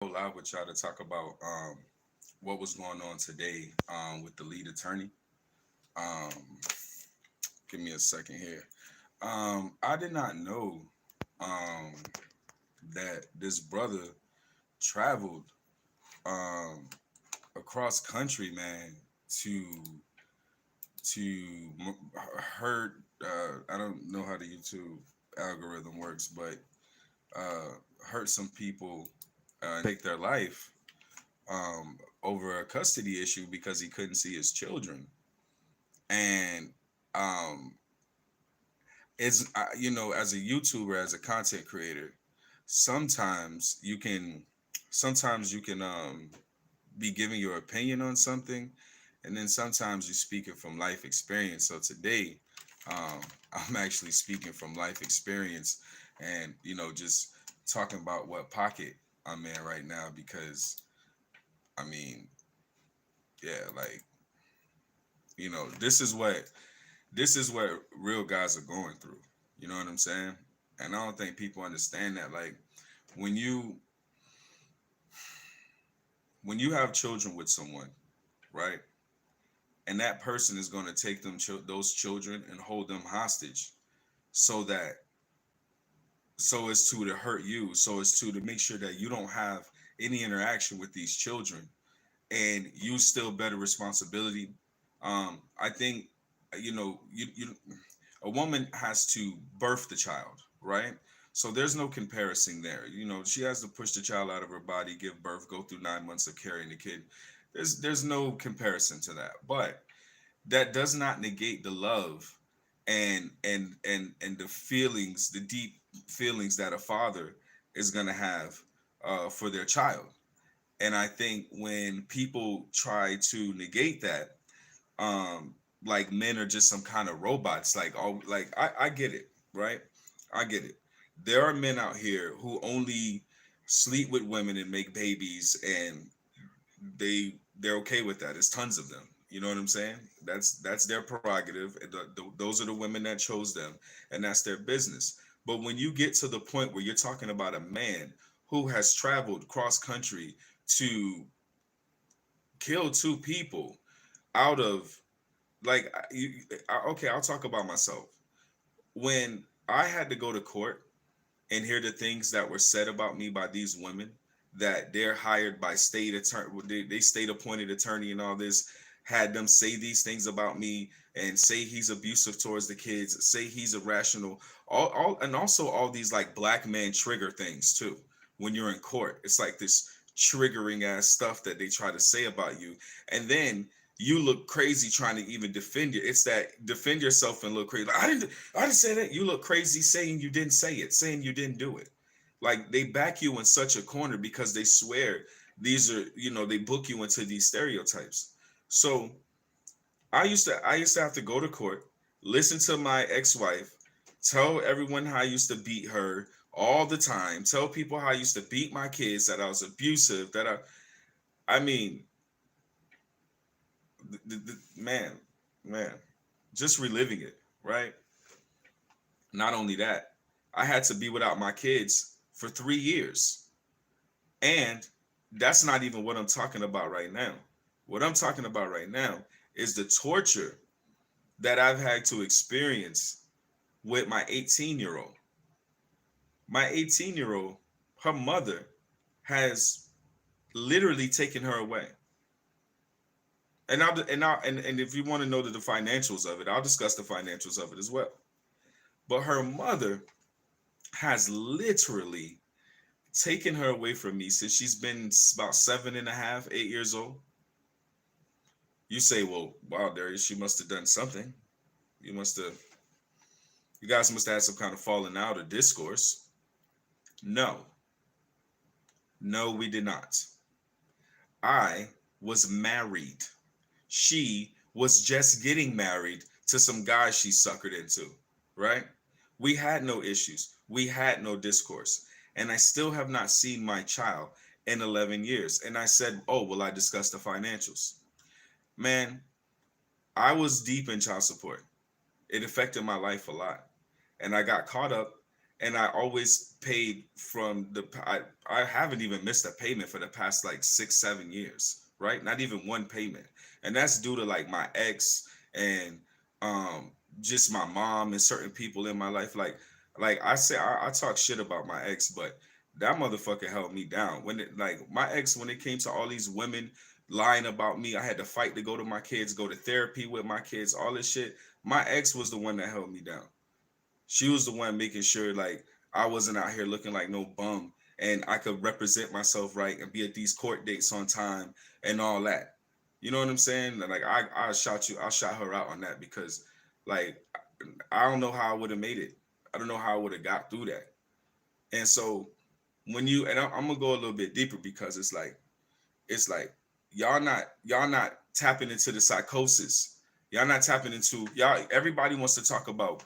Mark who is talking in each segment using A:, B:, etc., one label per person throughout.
A: Live with y'all to talk about what was going on today with the lead attorney. Um, Give me a second here. I did not know um, that this brother traveled um, across country, man, to hurt. I don't know how the YouTube algorithm works, but uh, hurt some people and take their life over a custody issue because he couldn't see his children. And um, as a YouTuber, as a content creator, sometimes you can, sometimes you can be giving your opinion on something, and then sometimes you're speaking from life experience. So today, um, I'm actually speaking from life experience, and just talking about what pocket I'm in right now because I mean, yeah, like this is what real guys are going through. You know what I'm saying? And I don't think people understand that. Like when you when you have children with someone, right? And that person is going to take those children and hold them hostage so that so as to hurt you, so as to make sure that you don't have any interaction with these children and you still better responsibility. I think you a woman has to birth the child, right? So there's no comparison there. She has to push the child out of her body, give birth, go through 9 months of carrying the kid. There's no comparison to that. But that does not negate the love and the feelings, the deep feelings that a father is gonna have for their child. And I think when people try to negate that, um like men are just some kind of robots, like all like I get it, right? I get it. There are men out here who only sleep with women and make babies, and they're okay with that. There's tons of them. You know what I'm saying? That's their prerogative. And those are the women that chose them, and that's their business. But when you get to the point where you're talking about a man who has traveled cross country to kill two people out of okay, I'll talk about myself. When I had to go to court and hear the things that were said about me by these women, that they're hired by state attorney, they state appointed attorney and all this, had them say these things about me and say he's abusive towards the kids, say he's irrational, all and also all these like black man trigger things too. When you're in court, it's like this triggering ass stuff that they try to say about you, and then you look crazy trying to even defend it. It's that defend yourself and look crazy. Like, I didn't say that. You look crazy saying you didn't say it, saying you didn't do it. Like they back you in such a corner because they swear these are, they book you into these stereotypes. So I used to have to go to court, listen to my ex-wife, tell everyone how I used to beat her all the time, tell people how I used to beat my kids, that I was abusive, that I mean, man, man, just reliving it, right? Not only that, I had to be without my kids for 3 years. And that's not even what I'm talking about right now. What I'm talking about right now is the torture that I've had to experience with my 18-year-old. My 18-year-old, her mother has literally taken her away. And if you want to know the financials of it, I'll discuss the financials of it as well. But her mother has literally taken her away from me since she's been about 7.5, 8 years old. You say, well, wow, Darius, she must have done something. You must have, you guys must have had some kind of falling out or discourse. No, no, we did not. I was married. She was just getting married to some guy she suckered into, right? We had no issues. We had no discourse. And I still have not seen my child in 11 years. And I said, oh, well, I discussed the financials. Man, I was deep in child support. It affected my life a lot. And I got caught up and I always paid from I haven't even missed a payment for the past like 6 7 years, right? Not even one payment. And that's due to like my ex and um just my mom and certain people in my life. Like I say I talk shit about my ex, but that motherfucker held me down. When it like my ex, when it came to all these women lying about me, I had to fight to go to my kids, go to therapy with my kids, all this shit. My ex was the one that held me down. She was the one making sure like I wasn't out here looking like no bum, and I could represent myself right and be at these court dates on time and all that. You know what I'm saying? Like I shot her out on that because like I don't know how I would have made it. I don't know how I would have got through that. And so when you and I'm gonna go a little bit deeper because it's like y'all not tapping into the psychosis. Y'all not tapping into y'all. Everybody wants to talk about,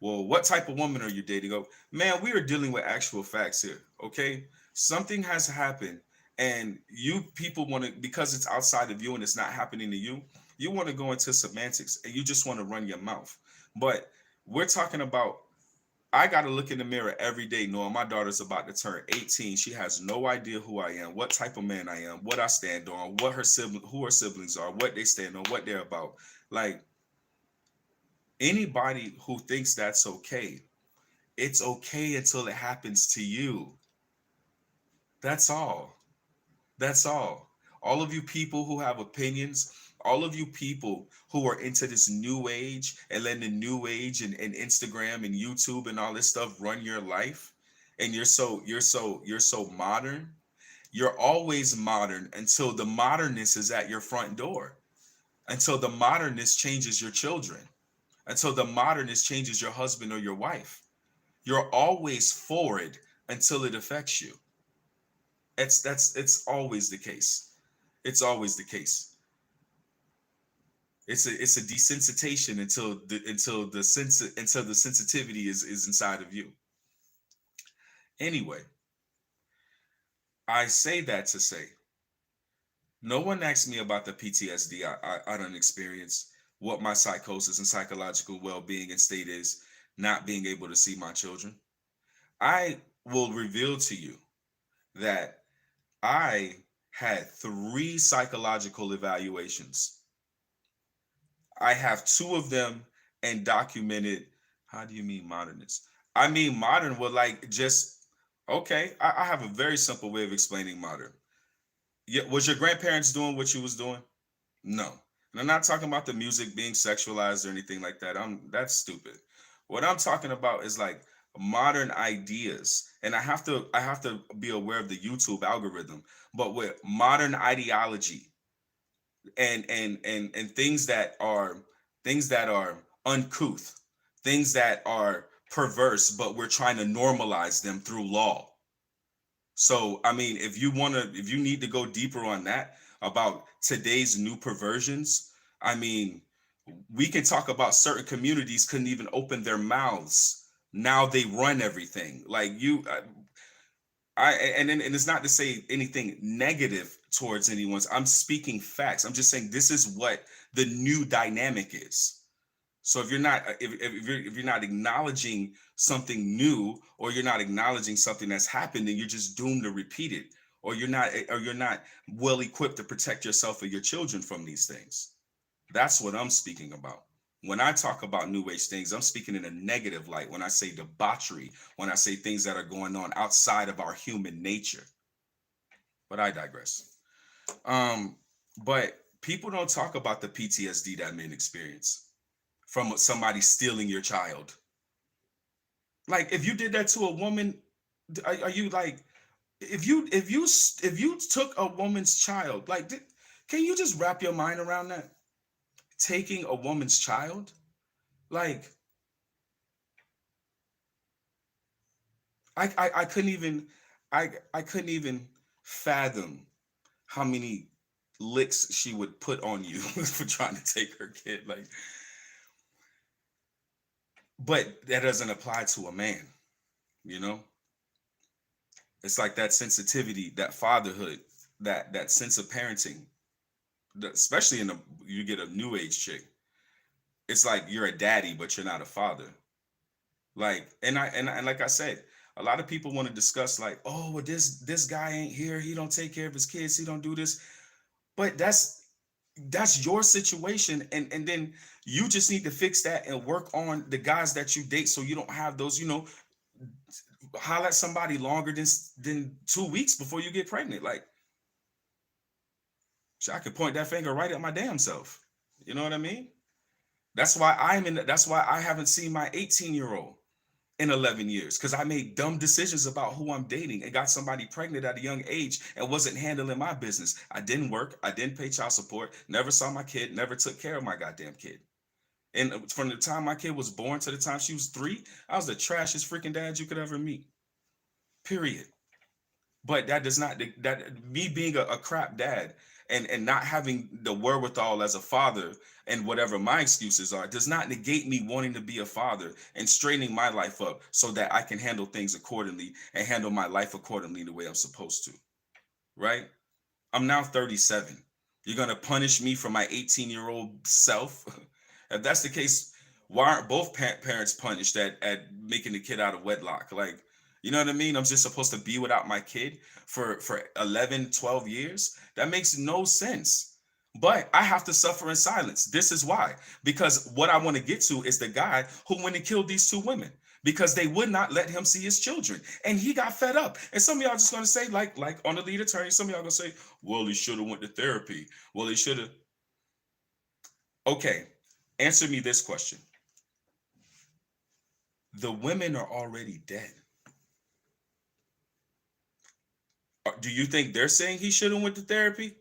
A: well, what type of woman are you dating? Go, man, we are dealing with actual facts here. Okay, something has happened, and you people want to, because it's outside of you and it's not happening to you. You want to go into semantics and you just want to run your mouth. But we're talking about, I got to look in the mirror every day knowing my daughter's about to turn 18. She has no idea who I am, what type of man I am, what I stand on, what her sibling, who her siblings are, what they stand on, what they're about. Like anybody who thinks that's okay, it's okay until it happens to you. That's all. That's all. All of you people who have opinions, all of you people who are into this new age and letting the new age and Instagram and YouTube and all this stuff run your life, and you're so modern. You're always modern until the modernness is at your front door, until the modernness changes your children, until the modernness changes your husband or your wife. You're always forward until it affects you. It's always the case. It's always the case. It's a desensitization until the sensitivity is inside of you. Anyway, I say that to say no one asked me about the PTSD I don't experience, what my psychosis and psychological well-being and state is, not being able to see my children. I will reveal to you that I had 3 psychological evaluations. I have 2 of them and documented. How do you mean modernist? I mean modern with like just okay. I have a very simple way of explaining modern. Yeah, was your grandparents doing what you was doing? No. And I'm not talking about the music being sexualized or anything like that. That's stupid. What I'm talking about is like modern ideas. And I have to be aware of the YouTube algorithm, but with modern ideology and things that are uncouth, things that are perverse, but we're trying to normalize them through law. So, I mean, if you need to go deeper on that about today's new perversions, I mean, we can talk about certain communities couldn't even open their mouths. Now they run everything. Like and it's not to say anything negative towards anyone's. I'm speaking facts. I'm just saying this is what the new dynamic is. So if you're not acknowledging something new, or you're not acknowledging something that's happened, then you're just doomed to repeat it, or you're not well equipped to protect yourself or your children from these things. That's what I'm speaking about. When I talk about new age things, I'm speaking in a negative light. When I say debauchery, when I say things that are going on outside of our human nature. But I digress. Um, but people don't talk about the PTSD that men experience from somebody stealing your child. Like if you did that to a woman, are you like, if you took a woman's child, like can you just wrap your mind around that? Taking a woman's child, like I couldn't even I couldn't even fathom how many licks she would put on you for trying to take her kid. Like, but that doesn't apply to a man, you know? It's like that sensitivity, that fatherhood, that sense of parenting, especially in a you get a new age chick. It's like you're a daddy, but you're not a father. Like, and like I said, a lot of people want to discuss like, oh, well, this guy ain't here. He don't take care of his kids. He don't do this. But that's your situation, and then you just need to fix that and work on the guys that you date so you don't have those. Holler at somebody longer than 2 weeks before you get pregnant. Like, I could point that finger right at my damn self. You know what I mean? That's why I haven't seen my 18-year-old in 11 years, because I made dumb decisions about who I'm dating and got somebody pregnant at a young age and wasn't handling my business. I didn't work. I didn't pay child support. Never saw my kid. Never took care of my goddamn kid. And from the time my kid was born to the time she was 3, I was the trashiest freaking dad you could ever meet. Period. But that does not, that me being a crap dad and not having the wherewithal as a father, and whatever my excuses are, does not negate me wanting to be a father and straightening my life up so that I can handle things accordingly and handle my life accordingly the way I'm supposed to. Right? I'm now 37. You're gonna punish me for my 18-year-old self? If that's the case, why aren't both parents punished at making the kid out of wedlock? Like, you know what I mean? I'm just supposed to be without my kid for 11, 12 years? That makes no sense. But I have to suffer in silence. This is why. Because what I want to get to is the guy who went and killed these 2 women because they would not let him see his children. And he got fed up. And some of y'all just gonna say, like on the lead attorney, some of y'all gonna say, well, he should have went to therapy. Well, he should have. Okay, answer me this question. The women are already dead. Do you think they're saying he should have went to therapy?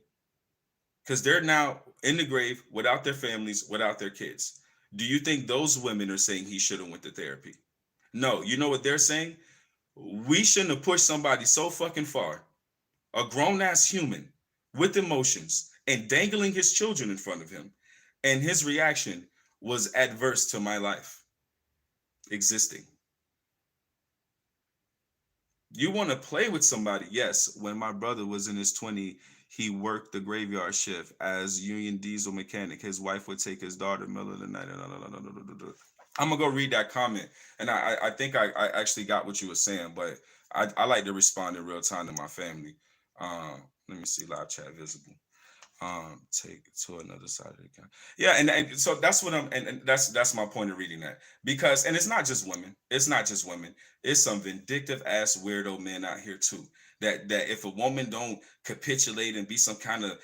A: Because they're now in the grave without their families, without their kids. Do you think those women are saying he should have went to therapy? No. You know what they're saying? We shouldn't have pushed somebody so fucking far, a grown ass human with emotions, and dangling his children in front of him, and his reaction was adverse to my life existing. You want to play with somebody? Yes. When my brother was in his 20s, he worked the graveyard shift as union diesel mechanic. His wife would take his daughter middle of the night. I'm gonna go read that comment, and I think I actually got what you were saying, but I like to respond in real time to my family. Let me see, live chat visible. Take it to another side of the account. Yeah, and so that's what and that's my point of reading that, because, and it's not just women, it's some vindictive ass weirdo men out here too, that if a woman don't capitulate and be some kind of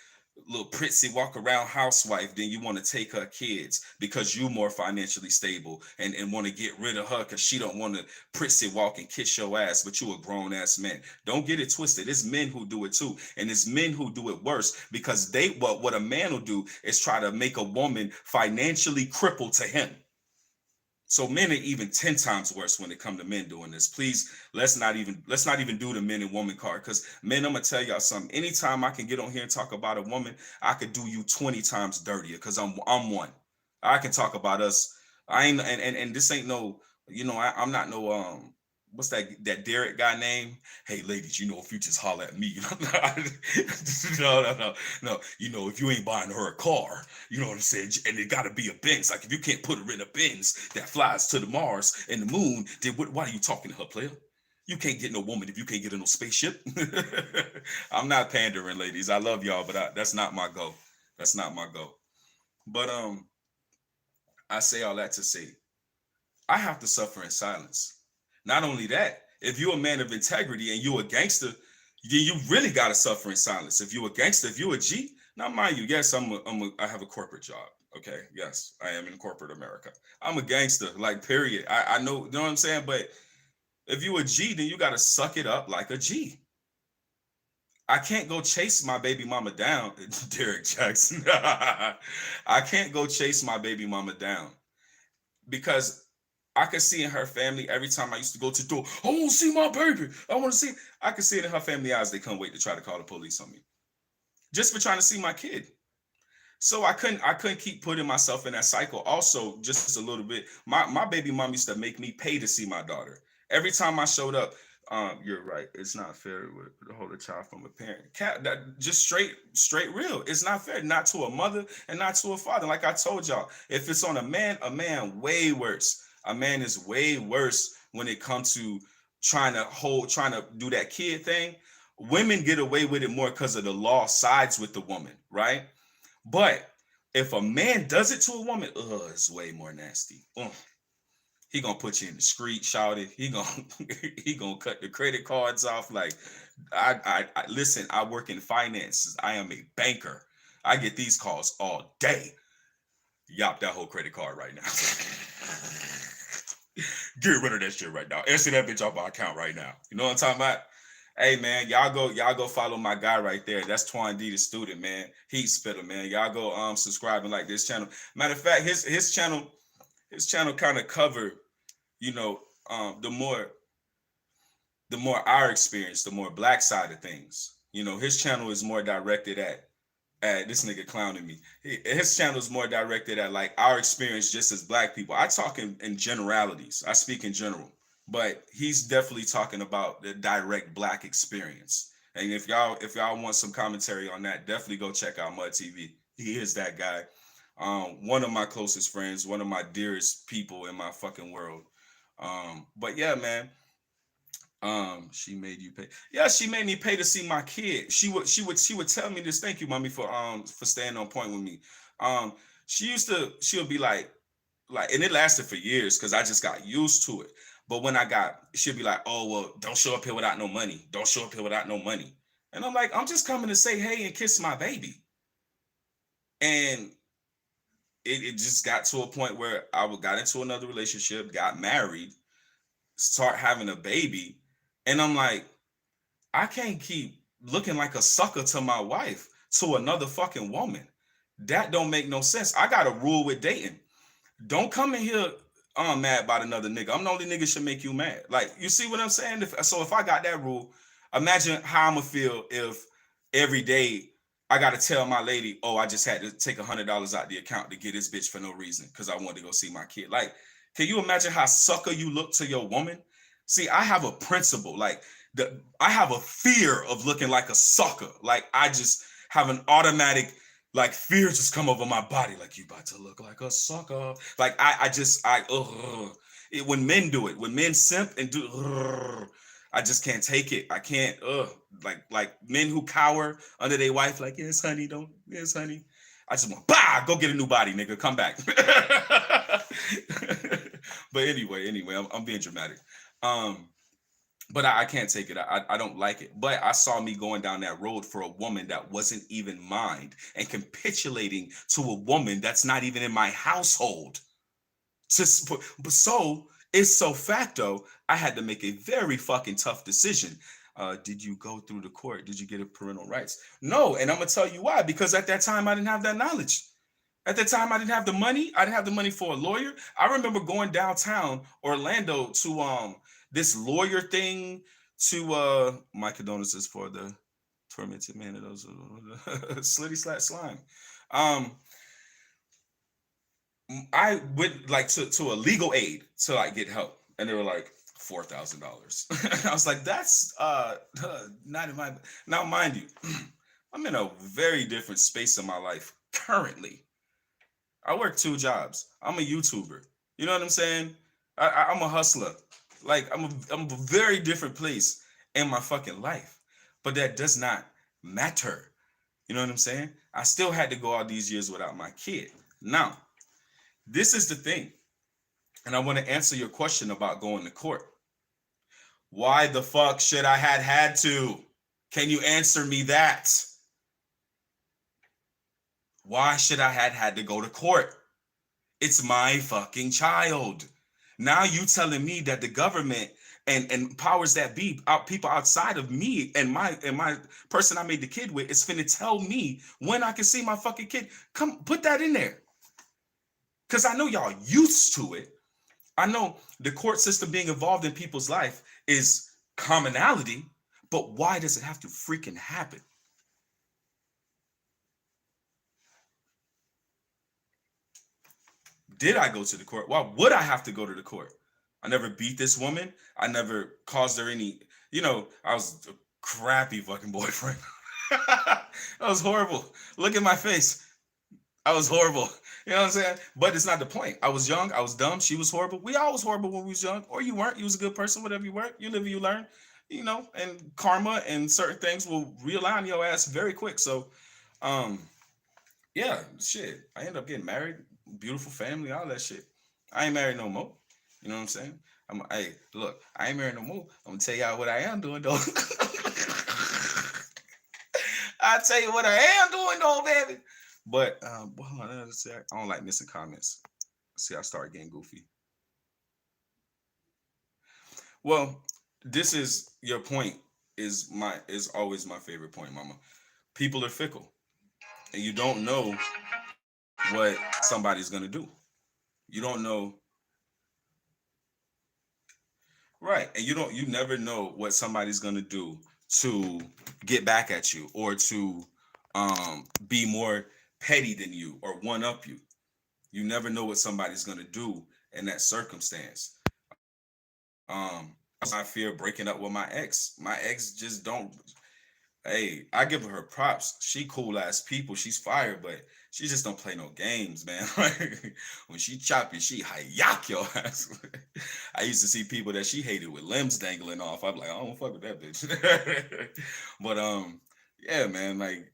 A: little prissy walk around housewife, then you want to take her kids because you more financially stable, and want to get rid of her because she don't want to prissy walk and kiss your ass, but you a grown ass man. Don't get it twisted. It's men who do it too, and it's men who do it worse, because what a man will do is try to make a woman financially crippled to him. So men are even 10 times worse when it come to men doing this. Please, let's not even do the men and woman card, because men, I'm gonna tell y'all something. Anytime I can get on here and talk about a woman, I could do you 20 times dirtier, because I'm one. I can talk about us. I ain't, and this ain't no, I'm not no what's that Derek guy name? Hey ladies, if you just holler at me. No. If you ain't buying her a car, you know what I'm saying? And it gotta be a Benz. Like, if you can't put her in a Benz that flies to the Mars and the moon, then why are you talking to her, player? You can't get no woman if you can't get in no spaceship. I'm not pandering, ladies. I love y'all, but that's not my goal. That's not my goal. But I say all that to say, I have to suffer in silence. Not only that, if you're a man of integrity and you're a gangster, then you really got to suffer in silence. If you're a gangster, if you're a G, now mind you, yes, I have a corporate job. Okay, yes, I am in corporate America. I'm a gangster, like, period. I know, you know what I'm saying? But if you a G, then you got to suck it up like a G. I can't go chase my baby mama down, Derek Jackson. I can't go chase my baby mama down, because I could see in her family every time I used to go to the door, I want to see my baby. I want to see. I could see it in her family eyes. They couldn't wait to try to call the police on me just for trying to see my kid. So I couldn't keep putting myself in that cycle. Also, just a little bit, my baby mom used to make me pay to see my daughter. Every time I showed up, you're right. It's not fair to hold a child from a parent. That just straight real. It's not fair, not to a mother and not to a father. Like I told y'all, if it's on a man way worse. A man is way worse when it comes to trying to do that kid thing. Women get away with it more because of the law sides with the woman, right? But if a man does it to a woman, it's way more nasty. He gonna put you in the street, shout it. He gonna he gonna cut the credit cards off. Like I listen. I work in finances. I am a banker. I get these calls all day. Yop that whole credit card right now. Get rid of that shit right now. Answer that bitch off my account right now. You know what I'm talking about? Hey man, y'all go follow my guy right there. That's Twan D the student, man. Heat spitter, man. Y'all go subscribe and like this channel. Matter of fact, his channel kind of cover, you know, the more our experience, the more black side of things. You know, his channel is more directed at this nigga clowning me. His channel is more directed at like our experience just as black people. I talk in generalities. I speak in general, but he's definitely talking about the direct black experience. And if y'all want some commentary on that, definitely go check out Mud TV. He is that guy. One of my closest friends, one of my dearest people in my fucking world. But yeah, man. She made you pay. Yeah, she made me pay to see my kid. She would tell me this. Thank you, mommy, for staying on point with me. Um, she would be like, and it lasted for years because I just got used to it. But when she'd be like, oh well, don't show up here without no money. Don't show up here without no money. And I'm like, I'm just coming to say hey and kiss my baby. And it just got to a point where I got into another relationship, got married, start having a baby, and I'm like, I can't keep looking like a sucker to my wife to another fucking woman. That don't make no sense. I got a rule with dating. Don't come in here mad about another nigga. I'm the only nigga should make you mad. Like, you see what I'm saying? If I got that rule, imagine how I'm gonna feel if every day I gotta tell my lady, oh, I just had to take $100 out the account to get this bitch for no reason because I wanted to go see my kid. Like, can you imagine how sucker you look to your woman? See, I have a principle. Like, I have a fear of looking like a sucker. Like, I just have an automatic like fear just come over my body. Like, you about to look like a sucker. Like when men do it, when men simp and do, I just can't take it. I can't. Like men who cower under their wife. Like, yes, honey, don't. Yes, honey. I just want, go get a new body, nigga. Come back. But anyway, I'm being dramatic. But I can't take it. I don't like it. But I saw me going down that road for a woman that wasn't even mine and capitulating to a woman that's not even in my household. So it's so facto, I had to make a very fucking tough decision. Did you go through the court? Did you get a parental rights? No, and I'm gonna tell you why. Because at that time I didn't have that knowledge. At that time I didn't have the money. I didn't have the money for a lawyer. I remember going downtown Orlando to this lawyer thing to my condolences for the tormented man of those slitty slat slime. I went like to a legal aid to like get help, and they were like $4,000. I was like, that's not in my. Now, mind you, I'm in a very different space in my life currently. I work 2 jobs. I'm a YouTuber. You know what I'm saying? I'm a hustler. Like, I'm a very different place in my fucking life, but that does not matter. You know what I'm saying? I still had to go all these years without my kid. Now, this is the thing, and I want to answer your question about going to court. Why the fuck should I had to? Can you answer me that? Why should I had to go to court? It's my fucking child. Now you telling me that the government and powers that be, people outside of me and my person I made the kid with is finna tell me when I can see my fucking kid. Come put that in there. Because I know y'all used to it. I know the court system being involved in people's life is commonality, but why does it have to freaking happen? Did I go to the court? Why would I have to go to the court? I never beat this woman. I never caused her any, I was a crappy fucking boyfriend. I was horrible. Look at my face. I was horrible. You know what I'm saying? But it's not the point. I was young. I was dumb. She was horrible. We all was horrible when we was young. Or you weren't. You was a good person. Whatever you weren't. You live and you learn. You know. And karma and certain things will realign your ass very quick. So, um, yeah, shit. I ended up getting married. Beautiful family. All that shit. I ain't married no more. You know what I'm saying? Hey, look. I ain't married no more. I'm gonna tell y'all what I am doing though. I tell you what I am doing though, baby. But hold on, let's see. I don't like missing comments. See, I start getting goofy. Well, this is your point. Is always my favorite point, Mama. People are fickle, and you don't know what somebody's gonna do. You don't know, right? And you never know what somebody's gonna do to get back at you or to be more petty than you or one up you. You never know what somebody's gonna do in that circumstance. I fear breaking up with my ex. My ex just don't. Hey, I give her props. She cool ass people. She's fire, but she just don't play no games, man. Like when she chop you, she yak your ass. I used to see people that she hated with limbs dangling off. I'm like, I don't fuck with that bitch. But yeah, man. Like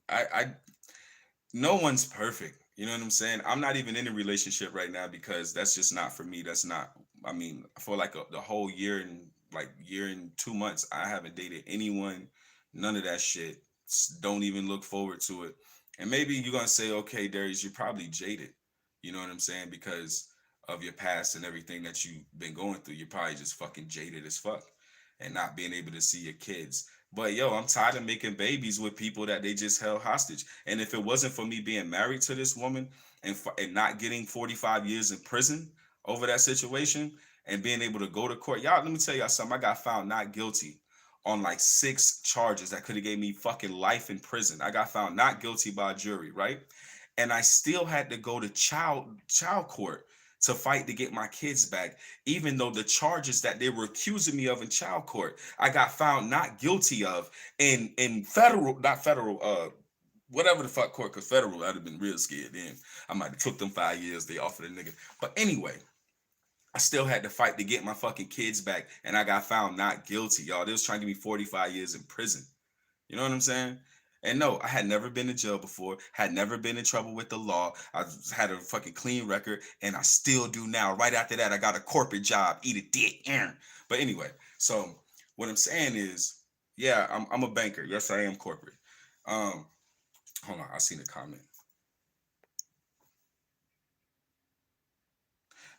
A: no one's perfect. You know what I'm saying? I'm not even in a relationship right now because that's just not for me. That's not. I mean, for like the whole year and like year and 2 months, I haven't dated anyone. None of that shit. Don't even look forward to it. And maybe you're gonna say, okay, Darius, you're probably jaded. You know what I'm saying? Because of your past and everything that you've been going through, you're probably just fucking jaded as fuck, and not being able to see your kids. But yo, I'm tired of making babies with people that they just held hostage. And if it wasn't for me being married to this woman and not getting 45 years in prison over that situation and being able to go to court, y'all, let me tell y'all something. I got found not guilty on like 6 charges that could have gave me fucking life in prison. I got found not guilty by a jury, right? And I still had to go to child court to fight to get my kids back, even though the charges that they were accusing me of in child court, I got found not guilty of in federal, not federal, whatever the fuck court, because federal, I'd have been real scared then. I might have took them 5 years they offered a nigga. But anyway, I still had to fight to get my fucking kids back, and I got found not guilty, y'all. They was trying to give me 45 years in prison. You know what I'm saying? And no, I had never been to jail before, had never been in trouble with the law. I had a fucking clean record, and I still do now. Right after that, I got a corporate job, eat a dick. But anyway, so what I'm saying is, yeah, I'm a banker. Yes, I am corporate. Um, hold on, I seen a comment.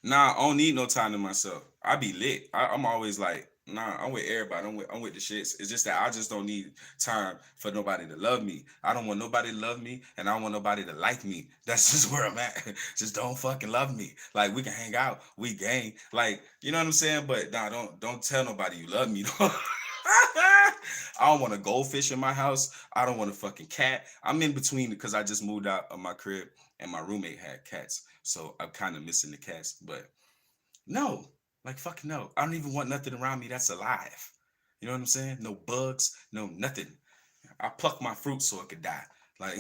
A: Nah, I don't need no time to myself. I be lit. I'm always like, nah, I'm with everybody. I'm with the shits. It's just that I just don't need time for nobody to love me. I don't want nobody to love me, and I don't want nobody to like me. That's just where I'm at. Just don't fucking love me. Like we can hang out, we gang. Like you know what I'm saying? But nah, don't tell nobody you love me. I don't want a goldfish in my house. I don't want a fucking cat. I'm in between because I just moved out of my crib and my roommate had cats. So I'm kind of missing the cats. But no, like fucking no. I don't even want nothing around me that's alive. You know what I'm saying? No bugs, no nothing. I pluck my fruit so it could die. Like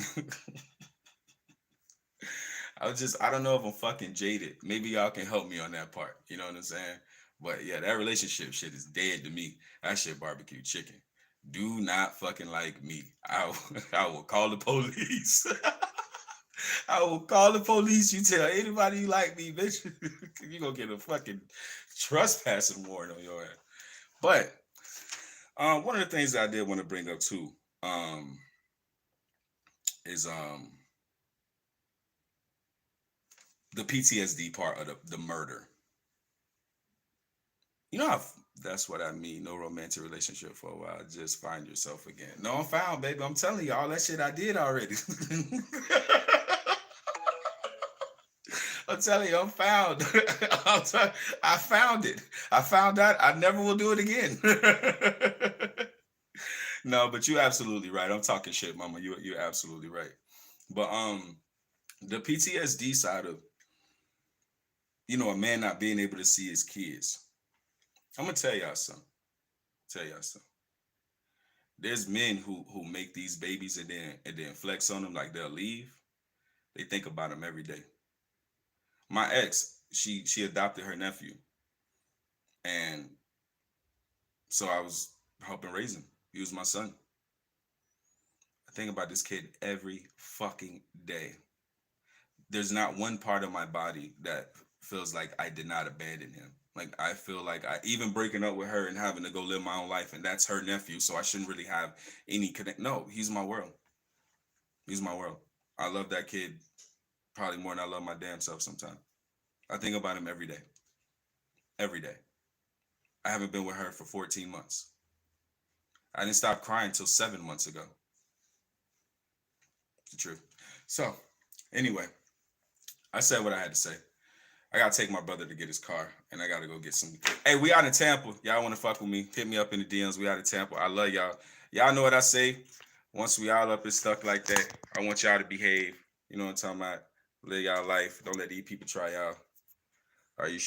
A: I don't know if I'm fucking jaded. Maybe y'all can help me on that part. You know what I'm saying? But yeah, that relationship shit is dead to me. That shit barbecue chicken. Do not fucking like me. I will call the police. I will call the police. You tell anybody you like me, bitch. You gonna get a fucking trespassing warrant on your ass. But one of the things that I did want to bring up too um, is the PTSD part of the murder. You know, that's what I mean. No romantic relationship for a while. Just find yourself again. No, I'm found, baby. I'm telling you, all that shit I did already. I'm telling you, I'm found. I found it. I found out I never will do it again. No, but you're absolutely right. I'm talking shit, mama. You're absolutely right. But the PTSD side of a man not being able to see his kids. I'm gonna tell y'all something. Tell y'all something. There's men who make these babies and then flex on them like they'll leave. They think about them every day. My ex, she adopted her nephew, and so I was helping raise him. He was my son. I think about this kid every fucking day. There's not one part of my body that feels like I did not abandon him. Like I feel like I even breaking up with her and having to go live my own life, and that's her nephew, so I shouldn't really have any connect. No, he's my world. He's my world. I love that kid probably more than I love my damn self sometimes. I think about him every day. Every day. I haven't been with her for 14 months. I didn't stop crying until 7 months ago. It's the truth. So, anyway, I said what I had to say. I gotta take my brother to get his car, and I gotta go get some. Hey, we out in Tampa. Y'all want to fuck with me? Hit me up in the DMs. We out in Tampa. I love y'all. Y'all know what I say. Once we all up and stuck like that, I want y'all to behave. You know what I'm talking about? Live y'all life. Don't let these people try y'all. Are you sure?